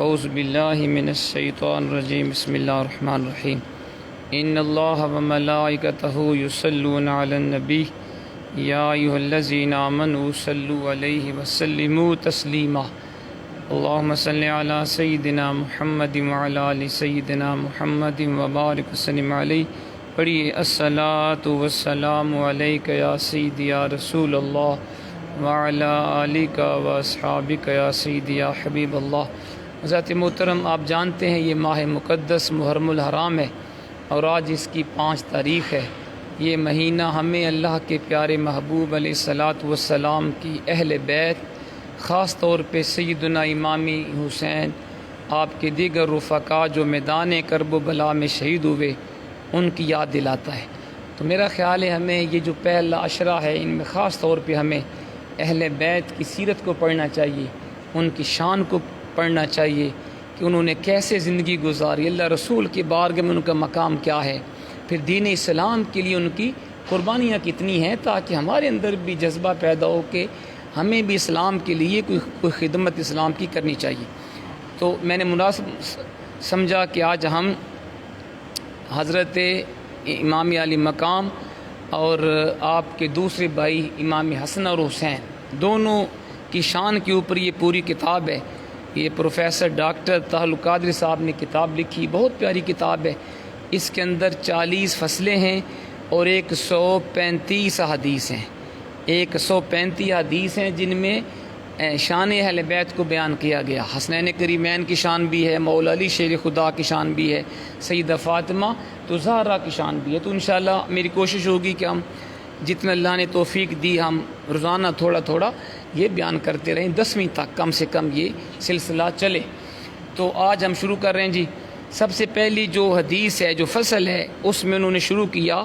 اعوذ باللہ من الشیطان الرجیم بسم اللہ الرحمن الرحیم ان اللہ وملائکتہ یصلون علی النبی یا ایھا الذین آمنوا صلوا علیہ وسلموا تسلیما اللہم صل علی سیدنا محمد وعلی آل سیدنا محمد وبارک وسلم علیہ. پڑھیے الصلاۃ والسلام علیک یا سیدی یا رسول اللہ وعلی آلک واصحابک یا سیدی یا حبیب اللہ. حضرت محترم، آپ جانتے ہیں یہ ماہ مقدس محرم الحرام ہے اور آج اس کی 5 تاریخ ہے. یہ مہینہ ہمیں اللہ کے پیارے محبوب علیہ الصلاۃ والسلام کی اہل بیت، خاص طور پہ سیدنا امام حسین، آپ کے دیگر رفقا جو میدان کرب و بلا میں شہید ہوئے، ان کی یاد دلاتا ہے. تو میرا خیال ہے ہمیں یہ جو پہلا عشرہ ہے، ان میں خاص طور پہ ہمیں اہل بیت کی سیرت کو پڑھنا چاہیے، ان کی شان کو پڑھنا چاہیے کہ انہوں نے کیسے زندگی گزاری، اللہ رسول کی بارگاہ میں ان کا مقام کیا ہے، پھر دین اسلام کے لیے ان کی قربانیاں کتنی ہیں، تاکہ ہمارے اندر بھی جذبہ پیدا ہو کہ ہمیں بھی اسلام کے لیے کوئی خدمت اسلام کی کرنی چاہیے. تو میں نے مناسب سمجھا کہ آج ہم حضرت امام علی مقام اور آپ کے دوسرے بھائی امام حسن اور حسین دونوں کی شان کے اوپر یہ پوری کتاب ہے. یہ پروفیسر ڈاکٹر طاہر القادری صاحب نے کتاب لکھی، بہت پیاری کتاب ہے. اس کے اندر 40 فصلیں ہیں اور 135 حدیث ہیں. 135 حدیث ہیں جن میں شان اہل بیت کو بیان کیا گیا. حسنین کریمین کی شان بھی ہے، مولا علی شیر خدا کی شان بھی ہے، سیدہ فاطمہ تو زہرا کی شان بھی ہے. تو انشاءاللہ میری کوشش ہوگی کہ ہم جتنا اللہ نے توفیق دی ہم روزانہ تھوڑا تھوڑا یہ بیان کرتے رہیں، 10ویں تک کم سے کم یہ سلسلہ چلے. تو آج ہم شروع کر رہے ہیں جی. سب سے پہلی جو حدیث ہے، جو فصل ہے، اس میں انہوں نے شروع کیا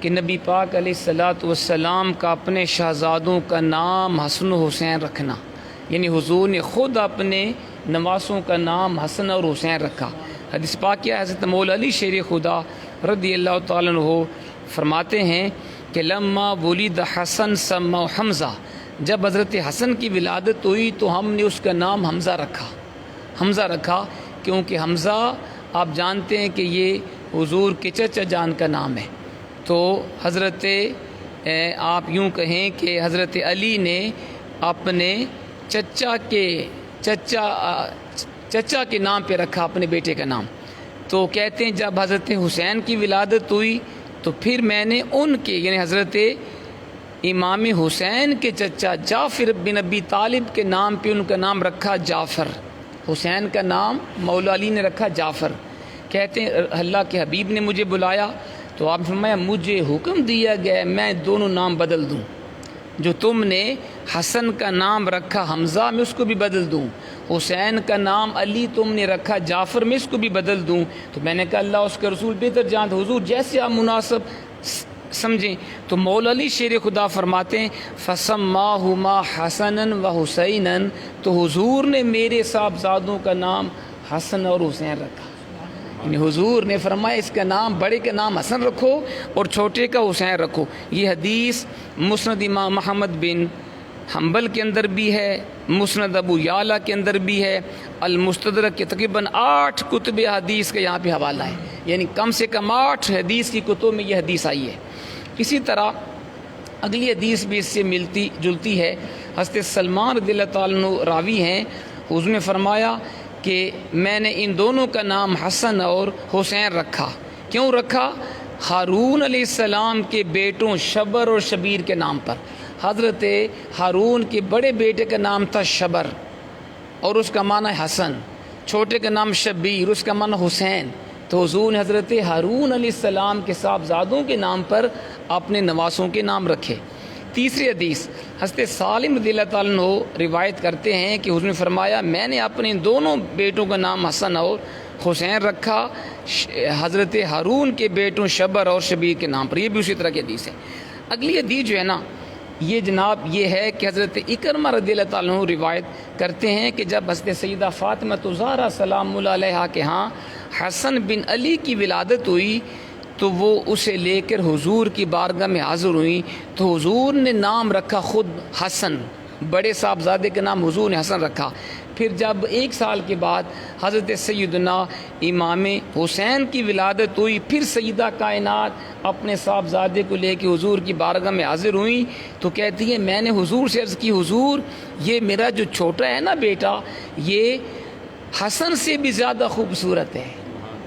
کہ نبی پاک علیہ الصلاۃ والسلام کا اپنے شہزادوں کا نام حسن و حسین رکھنا، یعنی حضور نے خود اپنے نواسوں کا نام حسن اور حسین رکھا. حدیث پاک کیا، حضرت مولا علی شیر خدا رضی اللہ تعالیٰ عنہ فرماتے ہیں کہ لما ولد حسن سموا حمزہ، جب حضرت حسن کی ولادت ہوئی تو ہم نے اس کا نام حمزہ رکھا کیونکہ حمزہ آپ جانتے ہیں کہ یہ حضور کے چچا جان کا نام ہے. تو حضرت آپ یوں کہیں کہ حضرت علی نے اپنے چچا کے نام پہ رکھا اپنے بیٹے کا نام. تو کہتے ہیں جب حضرت حسین کی ولادت ہوئی تو پھر میں نے ان کے یعنی حضرت امام حسین کے چچا جعفر بن ابی طالب کے نام پہ ان کا نام رکھا جعفر. حسین کا نام مولا علی نے رکھا جعفر. کہتے ہیں اللہ کے حبیب نے مجھے بلایا تو آپ نے فرمایا مجھے حکم دیا گیا میں دونوں نام بدل دوں، جو تم نے حسن کا نام رکھا حمزہ میں اس کو بھی بدل دوں، حسین کا نام علی تم نے رکھا جعفر میں اس کو بھی بدل دوں. تو میں نے کہا اللہ اس کے رسول بہتر جانتے، حضور جیسے آپ مناسب سمجھیں. تو مولا علی شیر خدا فرماتے ہیں فسماہما حسنا و حسینا، تو حضور نے میرے صاحبزادوں کا نام حسن اور حسین رکھا. یعنی حضور نے فرمایا اس کا نام بڑے کا نام حسن رکھو اور چھوٹے کا حسین رکھو. یہ حدیث مسند امام محمد بن حنبل کے اندر بھی ہے، مسند ابو یعلا کے اندر بھی ہے، المستدرک کے تقریباً 8 کتب حدیث کا یہاں پہ حوالہ ہے. یعنی کم سے کم 8 حدیث کی کتب میں یہ حدیث آئی ہے. اسی طرح اگلی حدیث بھی اس سے ملتی جلتی ہے. حضرت سلمان رضی اللہ تعالیٰ عنہ راوی ہیں، حضور نے فرمایا کہ میں نے ان دونوں کا نام حسن اور حسین رکھا. کیوں رکھا؟ ہارون علیہ السلام کے بیٹوں شبر اور شبیر کے نام پر. حضرت ہارون کے بڑے بیٹے کا نام تھا شبر اور اس کا معنی حسن، چھوٹے کا نام شبیر اس کا معنی حسین. تو حضور نے حضرت ہارون علیہ السلام کے صاحبزادوں کے نام پر اپنے نواسوں کے نام رکھے. تیسری حدیث حضرت سالم رضی اللہ تعالیٰ عنہ روایت کرتے ہیں کہ حضور نے فرمایا میں نے اپنے دونوں بیٹوں کا نام حسن اور حسین رکھا حضرت ہارون کے بیٹوں شبر اور شبیر کے نام پر. یہ بھی اسی طرح کی حدیث ہے. اگلی حدیث جو ہے نا یہ جناب یہ ہے کہ حضرت اکرمہ رضی اللہ تعالیٰ عنہ روایت کرتے ہیں کہ جب حضرت سیدہ فاطمہ زہرا سلام اللہ علیہا کے ہاں حسن بن علی کی ولادت ہوئی تو وہ اسے لے کر حضور کی بارگاہ میں حاضر ہوئیں. تو حضور نے نام رکھا خود حسن، بڑے صاحبزادے کا نام حضور نے حسن رکھا. پھر جب 1 سال کے بعد حضرت سیدنا امام حسین کی ولادت ہوئی، پھر سیدہ کائنات اپنے صاحبزادے کو لے کے حضور کی بارگاہ میں حاضر ہوئیں تو کہتی ہیں میں نے حضور سے عرض کی حضور یہ میرا جو چھوٹا ہے نا بیٹا یہ حسن سے بھی زیادہ خوبصورت ہے،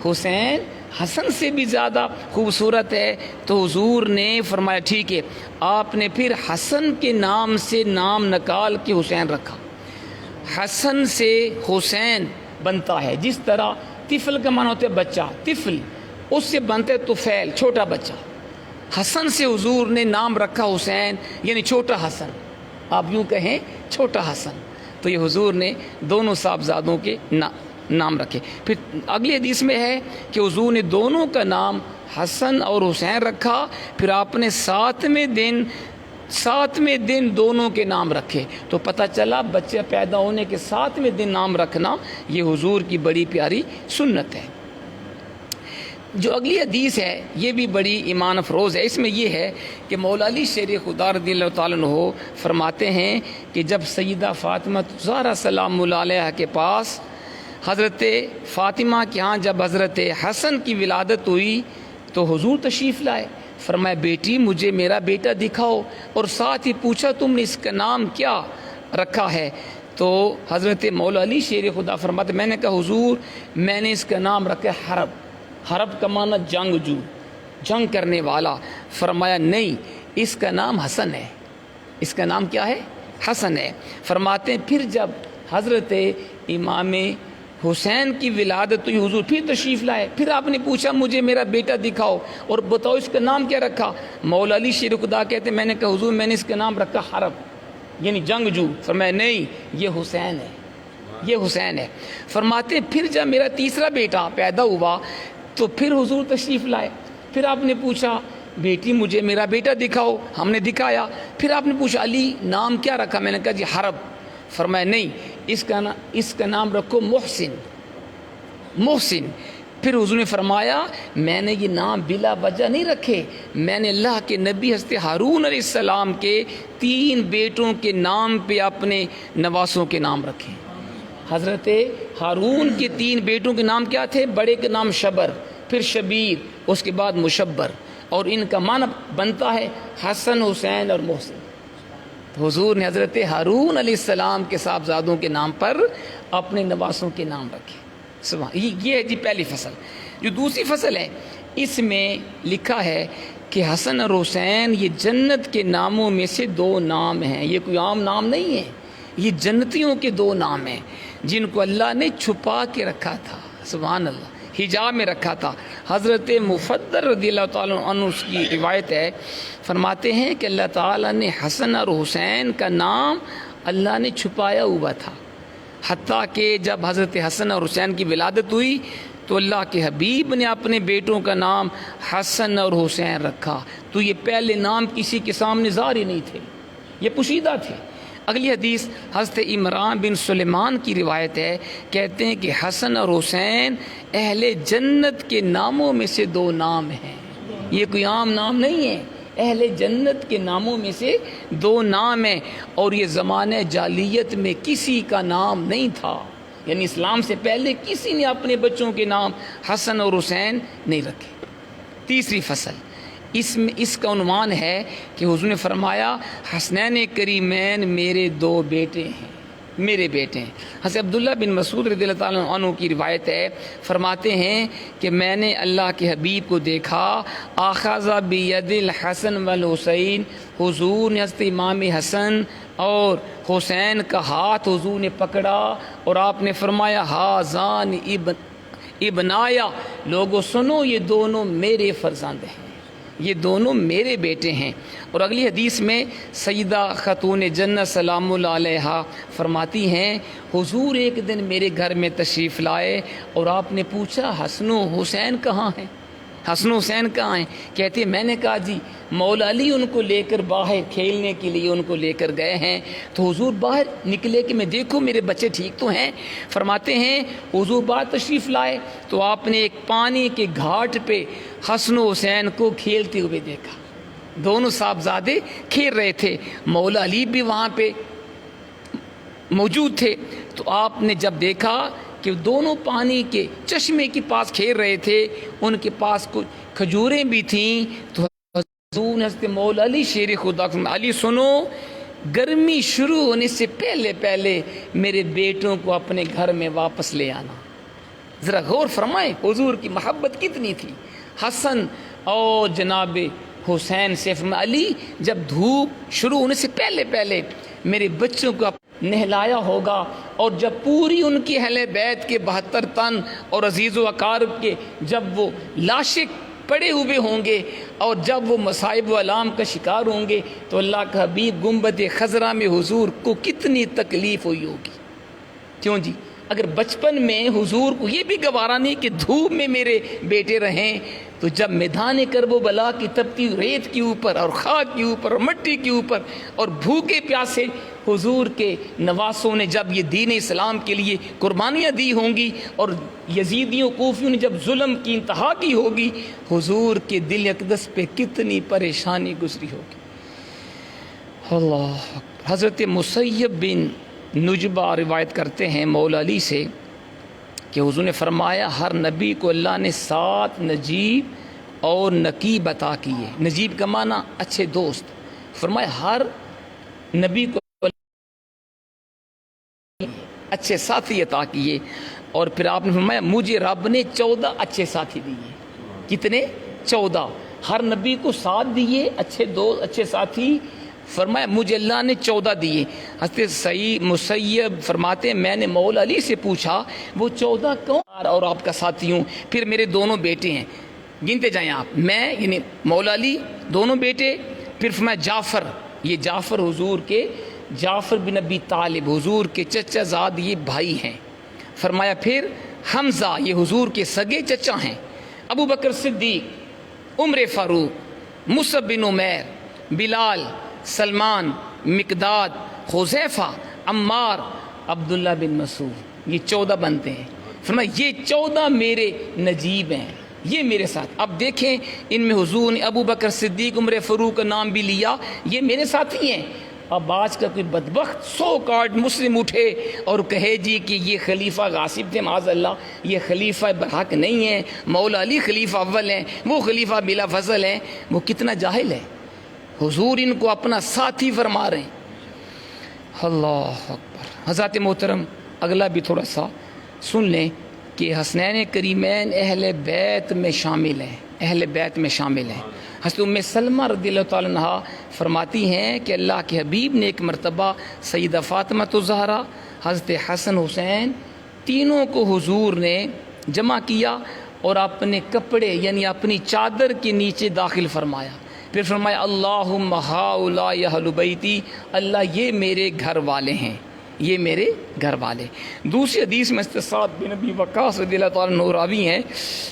حسین حسن سے بھی زیادہ خوبصورت ہے۔ تو حضور نے فرمایا ٹھیک ہے، آپ نے پھر حسن کے نام سے نام نکال کے حسین رکھا۔ حسن سے حسین بنتا ہے، جس طرح طفل کا معنی ہوتا ہے بچہ، طفل اس سے بنتا ہے طفیل، چھوٹا بچہ۔ حسن سے حضور نے نام رکھا حسین، یعنی چھوٹا حسن، آپ یوں کہیں چھوٹا حسن۔ تو یہ حضور نے دونوں صاحبزادوں کے نام رکھے۔ پھر اگلی حدیث میں ہے کہ حضور نے دونوں کا نام حسن اور حسین رکھا، پھر آپ نے ساتویں دن دونوں کے نام رکھے۔ تو پتہ چلا بچے پیدا ہونے کے 7ویں دن نام رکھنا یہ حضور کی بڑی پیاری سنت ہے۔ جو اگلی حدیث ہے یہ بھی بڑی ایمان افروز ہے۔ اس میں یہ ہے کہ مولا علی شیر خدا رضی اللہ تعالیٰ عنہ فرماتے ہیں کہ جب سیدہ فاطمہ زہرا سلام اللہ علیہا کے پاس حضرت فاطمہ کے ہاں جب حضرت حسن کی ولادت ہوئی تو حضور تشریف لائے، فرمایا بیٹی مجھے میرا بیٹا دکھاؤ، اور ساتھ ہی پوچھا تم نے اس کا نام کیا رکھا ہے؟ تو حضرت مولا علی شیر خدا فرماتے میں نے کہا حضور میں نے اس کا نام رکھا حرب۔ حرب کا معنی جنگجو، جنگ کرنے والا۔ فرمایا نہیں، اس کا نام حسن ہے، اس کا نام کیا ہے؟ حسن ہے۔ فرماتے ہیں پھر جب حضرت امام حسین کی ولادت تو حضور پھر تشریف لائے، پھر آپ نے پوچھا مجھے میرا بیٹا دکھاؤ اور بتاؤ اس کا نام کیا رکھا؟ مولا علی شیر خدا کہتے میں نے کہا حضور میں نے اس کا نام رکھا حرب، یعنی جنگجو۔ فرمایا نہیں، یہ حسین ہے، یہ حسین ہے۔ فرماتے ہیں پھر جب میرا تیسرا بیٹا پیدا ہوا تو پھر حضور تشریف لائے، پھر آپ نے پوچھا بیٹی مجھے میرا بیٹا دکھاؤ، ہم نے دکھایا۔ پھر آپ نے پوچھا علی نام کیا رکھا؟ میں نے کہا جی حرب۔ فرمایا نہیں، اس کا نام رکھو محسن، محسن۔ پھر حضور نے فرمایا میں نے یہ نام بلا وجہ نہیں رکھے، میں نے اللہ کے نبی حضرت ہارون علیہ السلام کے 3 بیٹوں کے نام پہ اپنے نواسوں کے نام رکھے۔ حضرت ہارون کے 3 بیٹوں کے نام کیا تھے؟ بڑے کے نام شبر، پھر شبیر، اس کے بعد مشبر، اور ان کا معنی بنتا ہے حسن، حسین اور محسن۔ حضور نے حضرت ہارون علیہ السلام کے صاحبزادوں کے نام پر اپنے نواسوں کے نام رکھے۔ یہ ہے جی پہلی فصل۔ جو دوسری فصل ہے اس میں لکھا ہے کہ حسن اور حسین یہ جنت کے ناموں میں سے 2 نام ہیں، یہ کوئی عام نام نہیں ہے، یہ جنتیوں کے 2 نام ہیں جن کو اللہ نے چھپا کے رکھا تھا، سبحان اللہ، حجاب میں رکھا تھا۔ حضرت مفدل رضی اللہ تعالیٰ عنہ کی روایت ہے، فرماتے ہیں کہ اللہ تعالیٰ نے حسن اور حسین کا نام اللہ نے چھپایا ہوا تھا، حتیٰ کہ جب حضرت حسن اور حسین کی ولادت ہوئی تو اللہ کے حبیب نے اپنے بیٹوں کا نام حسن اور حسین رکھا۔ تو یہ پہلے نام کسی کے سامنے ظاہر ہی نہیں تھے، یہ پوشیدہ تھے۔ اگلی حدیث حضرت عمران بن سلیمان کی روایت ہے، کہتے ہیں کہ حسن اور حسین اہل جنت کے ناموں میں سے 2 نام ہیں، یہ کوئی عام نام نہیں ہے، اہل جنت کے ناموں میں سے 2 نام ہیں، اور یہ زمانہ جاہلیت میں کسی کا نام نہیں تھا، یعنی اسلام سے پہلے کسی نے اپنے بچوں کے نام حسن اور حسین نہیں رکھے۔ تیسری فصل اس کا عنوان ہے کہ حضور نے فرمایا حسنین کریمین میرے 2 بیٹے ہیں، میرے بیٹے ہیں۔ حضرت عبداللہ بن مسعود رضی اللہ تعالیٰ عنہ کی روایت ہے، فرماتے ہیں کہ میں نے اللہ کے حبیب کو دیکھا، آخذ بید الحسن والحسین، حضور نے حضرت امام حسن اور حسین کا ہاتھ حضور نے پکڑا اور آپ نے فرمایا ہازان ابنایا، لوگوں سنو یہ دونوں میرے فرزند ہیں، یہ دونوں میرے بیٹے ہیں۔ اور اگلی حدیث میں سیدہ خاتون جنت سلام اللہ علیہا فرماتی ہیں حضور ایک دن میرے گھر میں تشریف لائے اور آپ نے پوچھا حسن و حسین کہاں ہیں، حسن و حسین کہاں ہیں؟ کہتے ہیں میں نے کہا جی مولا علی ان کو لے کر باہر کھیلنے کے لیے ان کو لے کر گئے ہیں۔ تو حضور باہر نکلے کہ میں دیکھوں میرے بچے ٹھیک تو ہیں؟ فرماتے ہیں حضور باہر تشریف لائے تو آپ نے ایک پانی کے گھاٹ پہ حسن و حسین کو کھیلتے ہوئے دیکھا، دونوں صاحبزادے کھیل رہے تھے، مولا علی بھی وہاں پہ موجود تھے، تو آپ نے جب دیکھا کہ دونوں پانی کے چشمے کے پاس کھیل رہے تھے، ان کے پاس کچھ کھجوریں بھی تھیں، تو حضور نے حضرت مولا علی شیر خدا کو علی سنو، گرمی شروع ہونے سے پہلے پہلے میرے بیٹوں کو اپنے گھر میں واپس لے آنا۔ ذرا غور فرمائیں حضور کی محبت کتنی تھی۔ حسن اور جناب حسین سے فرمایا علی جب دھوپ شروع ہونے سے پہلے پہلے میرے بچوں کو نہلایا ہوگا، اور جب پوری ان کی اہل بیت کے 72 تن اور عزیز و اقارب کے جب وہ لاشیں پڑے ہوئے ہوں گے، اور جب وہ مصائب و علام کا شکار ہوں گے، تو اللہ کا حبیب گنبد خضرا میں حضور کو کتنی تکلیف ہوئی ہوگی۔ کیوں جی؟ اگر بچپن میں حضور کو یہ بھی گوارا نہیں کہ دھوپ میں میرے بیٹے رہیں، تو جب میدان کرب و بلا کی تپتی ریت کے اوپر اور خاک کے اوپر اور مٹی کے اوپر اور بھوکے پیاسے حضور کے نواسوں نے جب یہ دین اسلام کے لیے قربانیاں دی ہوں گی، اور یزیدیوں کوفیوں نے جب ظلم کی انتہا کی ہوگی، حضور کے دل اقدس پہ کتنی پریشانی گزری ہوگی۔ اللہ اکبر۔ حضرت مسیب بن نجبہ روایت کرتے ہیں مولا علی سے کہ حضور نے فرمایا ہر نبی کو اللہ نے 7 نجیب اور نقیب عطا کیے۔ نجیب کا معنی اچھے دوست، فرمایا ہر نبی کو اچھے ساتھی عطا کیے، اور پھر آپ نے فرمایا مجھے رب نے 14 اچھے ساتھی دیے۔ کتنے؟ 14۔ ہر نبی کو 7 دیے اچھے دوست، اچھے ساتھی، فرمایا مجھے اللہ نے 14 دیے۔ حضرت سعید مسیب فرماتے ہیں میں نے مولا علی سے پوچھا وہ 14 کون اور آپ کا ساتھی ہوں؟ پھر میرے دونوں بیٹے ہیں، گنتے جائیں آپ، میں یعنی مولا علی، دونوں بیٹے، پھر فرمایا جعفر، یہ جعفر حضور کے، جعفر بن ابی طالب حضور کے چچا زاد یہ بھائی ہیں۔ فرمایا پھر حمزہ یہ حضور کے سگے چچا ہیں، ابو بکر صدیق، عمر فاروق، مصعب بن عمیر، بلال، سلمان، مقداد، حذیفہ، عمار، عبداللہ بن مسعود، یہ 14 بنتے ہیں۔ فرمایا یہ 14 میرے نجیب ہیں، یہ میرے ساتھ۔ اب دیکھیں ان میں حضور نے ابو بکر صدیق، عمر فاروق کا نام بھی لیا، یہ میرے ساتھی ہیں۔ اب آج کا کوئی بدبخت 100 کارڈ مسلم اٹھے اور کہے جی کہ یہ خلیفہ غاصب تھے، معاذ اللہ، یہ خلیفہ برحق نہیں ہے، مولا علی خلیفہ اول ہیں، وہ خلیفہ بلا فضل ہیں، وہ کتنا جاہل ہے۔ حضور ان کو اپنا ساتھی فرما رہے ہیں۔ اللہ اکبر۔ حضرات محترم اگلا بھی تھوڑا سا سن لیں کہ حسنین کریمین اہل بیت میں شامل ہیں، اہل بیت میں شامل ہیں۔ حضرت ام سلمہ رضی اللہ تعالیٰ عنہ فرماتی ہیں کہ اللہ کے حبیب نے ایک مرتبہ سیدہ فاطمہ الزہرا، حضرت حسن حسین تینوں کو حضور نے جمع کیا اور اپنے کپڑے یعنی اپنی چادر کے نیچے داخل فرمایا، پھر فرمایا اللہم ہؤلاء اہل بیتی، اللہ یہ میرے گھر والے ہیں، یہ میرے گھر والے۔ دوسری حدیث میں سعد بن ابی وقاص رضی اللہ تعالیٰ عنہ راوی ہیں،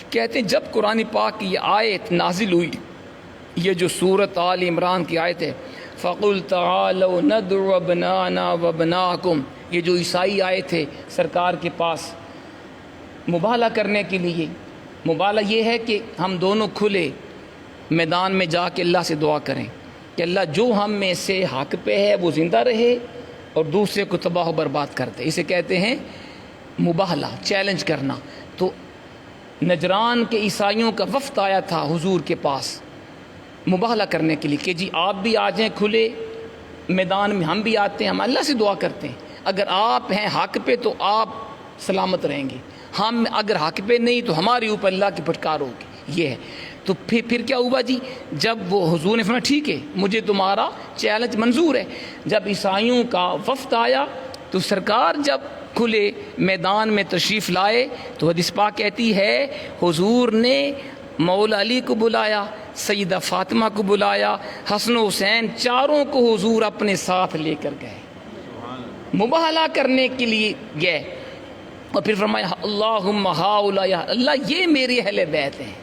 کہتے ہیں جب قرآن پاک کی یہ آیت نازل ہوئی، یہ جو سورۃ آل عمران کی آیت ہے، فَقُلْ تَعَالَوْا نَدْعُ أَبْنَاءَنَا وَأَبْنَاءَكُمْ، یہ جو عیسائی آئے تھے سرکار کے پاس مباہلہ کرنے کے لیے، مباہلہ یہ ہے کہ ہم دونوں کھلے میدان میں جا کے اللہ سے دعا کریں کہ اللہ جو ہم میں سے حق پہ ہے وہ زندہ رہے اور دوسرے کو تباہ و برباد کر دے، اسے کہتے ہیں مباہلہ، چیلنج کرنا۔ تو نجران کے عیسائیوں کا وفد آیا تھا حضور کے پاس مباہلہ کرنے کے لیے کہ جی آپ بھی آ جائیں کھلے میدان میں، ہم بھی آتے ہیں، ہم اللہ سے دعا کرتے ہیں اگر آپ ہیں حق پہ تو آپ سلامت رہیں گے، ہم اگر حق پہ نہیں تو ہمارے اوپر اللہ کی پھٹکار ہوگی، یہ ہے۔ تو پھر کیا ہوا جی؟ جب وہ حضور نے فرمایا ٹھیک ہے مجھے تمہارا چیلنج منظور ہے، جب عیسائیوں کا وفد آیا تو سرکار جب کھلے میدان میں تشریف لائے تو حدیث پاک کہتی ہے حضور نے مولا علی کو بلایا، سیدہ فاطمہ کو بلایا، حسن و حسین چاروں کو حضور اپنے ساتھ لے کر گئے، مباہلہ کرنے کے لیے گئے، اور پھر فرمایا اللہم ہؤلاء، اللہ یہ میرے اہل بیت ہیں۔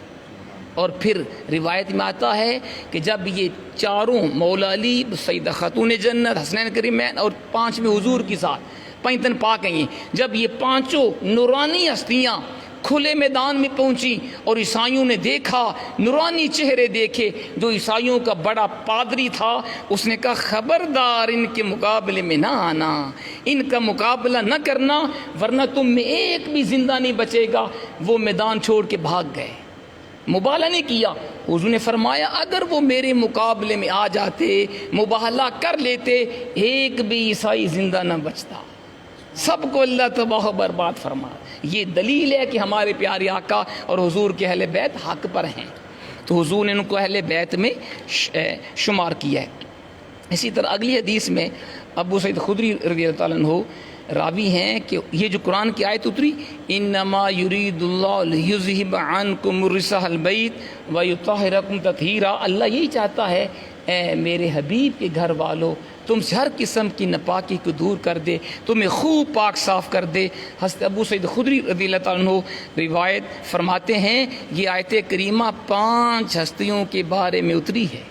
اور پھر روایت میں آتا ہے کہ جب یہ چاروں مولا علی، سیدہ خاتون جنت، حسنین کریمین اور 5ویں حضور کی ساتھ 5 تن پاک ہیں، جب یہ 5 نورانی ہستیاں کھلے میدان میں پہنچی اور عیسائیوں نے دیکھا، نورانی چہرے دیکھے۔ جو عیسائیوں کا بڑا پادری تھا اس نے کہا خبردار ان کے مقابلے میں نہ آنا، ان کا مقابلہ نہ کرنا ورنہ تم میں ایک بھی زندہ نہیں بچے گا۔ وہ میدان چھوڑ کے بھاگ گئے، مبالغہ نہیں کیا۔ حضور نے فرمایا اگر وہ میرے مقابلے میں آ جاتے، مباہلہ کر لیتے، ایک بھی عیسائی زندہ نہ بچتا، سب کو اللہ تباہ و برباد فرما۔ یہ دلیل ہے کہ ہمارے پیارے آقا اور حضور کے اہل بیت حق پر ہیں، تو حضور نے ان کو اہل بیت میں شمار کیا ہے۔ اسی طرح اگلی حدیث میں ابو سعید خدری رضی اللہ تعالیٰ عنہ راوی ہیں کہ یہ جو قرآن کی آیت اتری انما یرید اللہ لیذہب عنکم الرجس اہل البیت ویطہرکم تطہیرا، اللہ یہی چاہتا ہے اے میرے حبیب کے گھر والو تم سے ہر قسم کی ناپاکی کو دور کر دے، تمہیں خوب پاک صاف کر دے۔ حضرت ابو سعید خدری رضی اللہ تعالیٰ عنہ روایت فرماتے ہیں یہ آیت کریمہ 5 ہستیوں کے بارے میں اتری ہے۔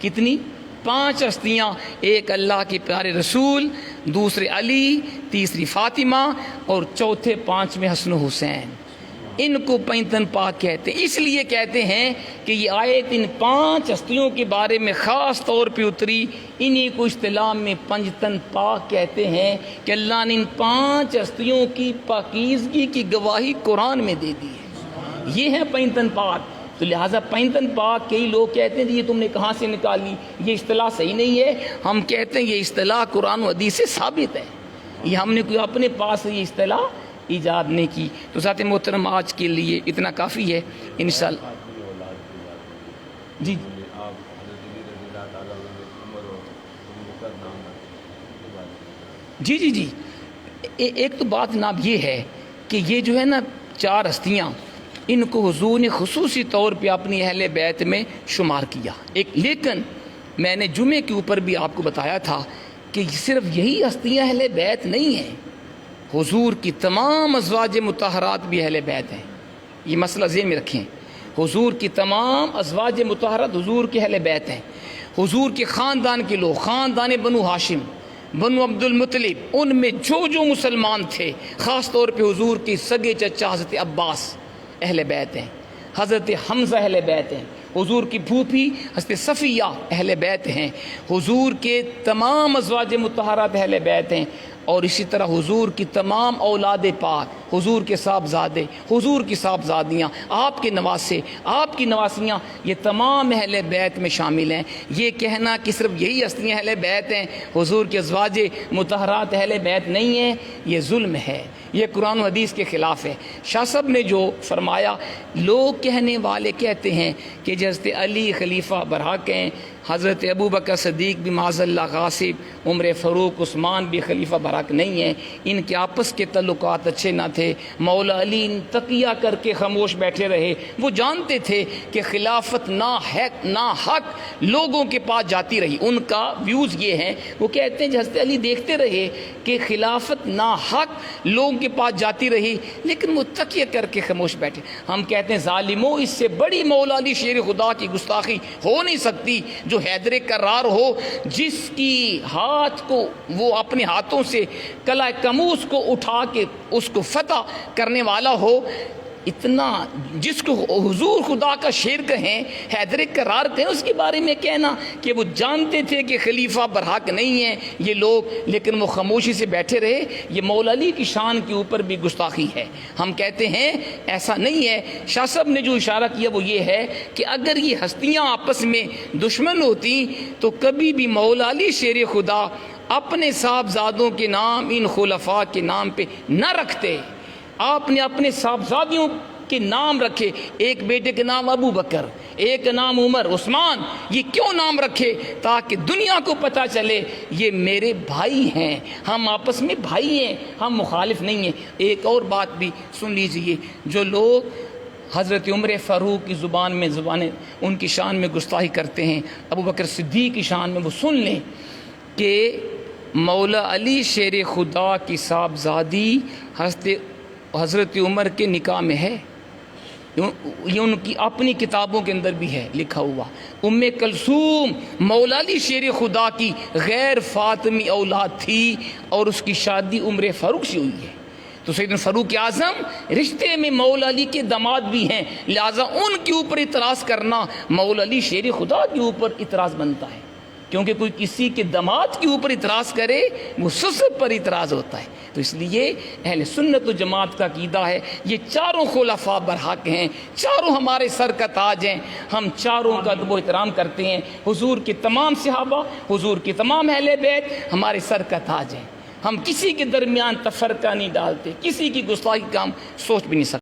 کتنی؟ 5 ہستیاں، ایک اللہ کے پیارے رسول، دوسرے علی، تیسری فاطمہ اور چوتھے 5ویں حسن و حسین۔ ان کو پنجتن پاک کہتے ہیں، اس لیے کہتے ہیں کہ یہ آیت ان 5 ہستیوں کے بارے میں خاص طور پہ اتری، انہی کو اصطلاح میں پنجتن پاک کہتے ہیں کہ اللہ نے ان 5 ہستیوں کی پاکیزگی کی گواہی قرآن میں دے دی ہے، یہ ہے پنجتن پاک۔ تو لہٰذا پنجتن پاک کئی لوگ کہتے ہیں یہ تم نے کہاں سے نکالی، یہ اصطلاح صحیح نہیں ہے۔ ہم کہتے ہیں یہ اصطلاح قرآن و حدیث سے ثابت ہے، یہ ہم نے کوئی اپنے پاس یہ اصطلاح ایجاد نہیں کی۔ تو ذات محترم آج کے لیے اتنا کافی ہے انشاءاللہ۔ جی جی جی جی ایک تو بات جناب یہ ہے کہ یہ جو ہے نا 4 ہستیاں ان کو حضور نے خصوصی طور پہ اپنی اہل بیت میں شمار کیا ایک، لیکن میں نے جمعے کے اوپر بھی آپ کو بتایا تھا کہ صرف یہی ہستیاں اہل بیت نہیں ہیں، حضور کی تمام ازواج مطہرات بھی اہل بیت ہیں، یہ مسئلہ ذہن میں رکھیں۔ حضور کی تمام ازواج مطہرات حضور کے اہل بیت ہیں، حضور کے خاندان کے لوگ، خاندان بنو ہاشم، بنو عبد المطلب، ان میں جو مسلمان تھے، خاص طور پہ حضور کے سگے چچا حضرت عباس اہل بیت ہیں، حضرت حمزہ اہل بیت ہیں، حضور کی پھوپھی حضرت صفیہ اہل بیت ہیں، حضور کے تمام ازواج مطہرات اہل بیت ہیں، اور اسی طرح حضور کی تمام اولاد پاک، حضور کے صاحبزادے، حضور کی صاحبزادیاں، آپ کے نواسے، آپ کی نواسیاں، یہ تمام اہل بیت میں شامل ہیں۔ یہ کہنا کہ صرف یہی ہستیاں اہل بیت ہیں، حضور کے ازواج مطہرات اہل بیت نہیں ہیں، یہ ظلم ہے، یہ قرآن و حدیث کے خلاف ہے۔ شاہ صاحب نے جو فرمایا، لوگ کہنے والے کہتے ہیں کہ حضرت علی خلیفہ برحق ہیں، حضرت ابوبکر صدیق بھی معاذ اللہ غاصب، عمر فاروق عثمان بھی خلیفہ برحق نہیں ہیں، ان کے آپس کے تعلقات اچھے نہ تھے، مولا علی تقیہ کر کے خاموش بیٹھے رہے، وہ جانتے تھے کہ خلافت ناحق لوگوں کے پاس جاتی رہی۔ ان کا ویوز یہ ہیں، وہ کہتے ہیں کہ حضرت علی دیکھتے رہے کہ خلافت ناحق لوگوں کے پاس جاتی رہی لیکن وہ تقیہ کر کے خاموش بیٹھے۔ ہم کہتے ہیں ظالموں، اس سے بڑی مولا علی شیر خدا کی گستاخی ہو نہیں سکتی جو حیدر کرار ہو، جس کی ہاتھ کو وہ اپنے ہاتھوں سے قلعہ کموس کو اٹھا کے اس کو فتح کرنے والا ہو، اتنا جس کو حضور خدا کا شیر کہیں، حیدر کرار کہیں، اس کے بارے میں کہنا کہ وہ جانتے تھے کہ خلیفہ برحق نہیں ہیں یہ لوگ لیکن وہ خاموشی سے بیٹھے رہے، یہ مولا علی کی شان کے اوپر بھی گستاخی ہے۔ ہم کہتے ہیں ایسا نہیں ہے۔ شاہ صاحب نے جو اشارہ کیا وہ یہ ہے کہ اگر یہ ہستیاں آپس میں دشمن ہوتی تو کبھی بھی مولا علی شیر خدا اپنے صاحبزادوں کے نام ان خلفاء کے نام پہ نہ رکھتے، آپ نے اپنے صاحبزادیوں کے نام رکھے، ایک بیٹے کے نام ابو بکر، ایک نام عمر، عثمان، یہ کیوں نام رکھے؟ تاکہ دنیا کو پتہ چلے یہ میرے بھائی ہیں، ہم آپس میں بھائی ہیں، ہم مخالف نہیں ہیں۔ ایک اور بات بھی سن لیجئے، جو لوگ حضرت عمر فاروق کی زبان ان کی شان میں گستاخی کرتے ہیں، ابو بکر صدیق کی شان میں، وہ سن لیں کہ مولا علی شیر خدا کی صاحبزادی حضرت عمر کے نکاح میں ہے، یہ ان کی اپنی کتابوں کے اندر بھی ہے لکھا ہوا۔ ام کلثوم مولا علی شیر خدا کی غیر فاطمی اولاد تھی اور اس کی شادی عمر فاروق سے ہوئی ہے۔ تو سیدنا فاروق اعظم رشتے میں مولا علی کے داماد بھی ہیں، لہٰذا ان کے اوپر اعتراض کرنا مولا علی شیر خدا کے اوپر اعتراض بنتا ہے، کیونکہ کوئی کسی کے داماد کے اوپر اعتراض کرے وہ سسب پر اعتراض ہوتا ہے۔ تو اس لیے اہل سنت و جماعت کا عقیدہ ہے یہ چاروں خلفاء برحق ہیں، چاروں ہمارے سر کا تاج ہیں، ہم چاروں کا ادب و احترام کرتے ہیں۔ حضور کے تمام صحابہ، حضور کے تمام اہل بیت ہمارے سر کا تاج ہیں، ہم کسی کے درمیان تفرقہ نہیں ڈالتے، کسی کی گستاخی کا ہم سوچ بھی نہیں سکتے۔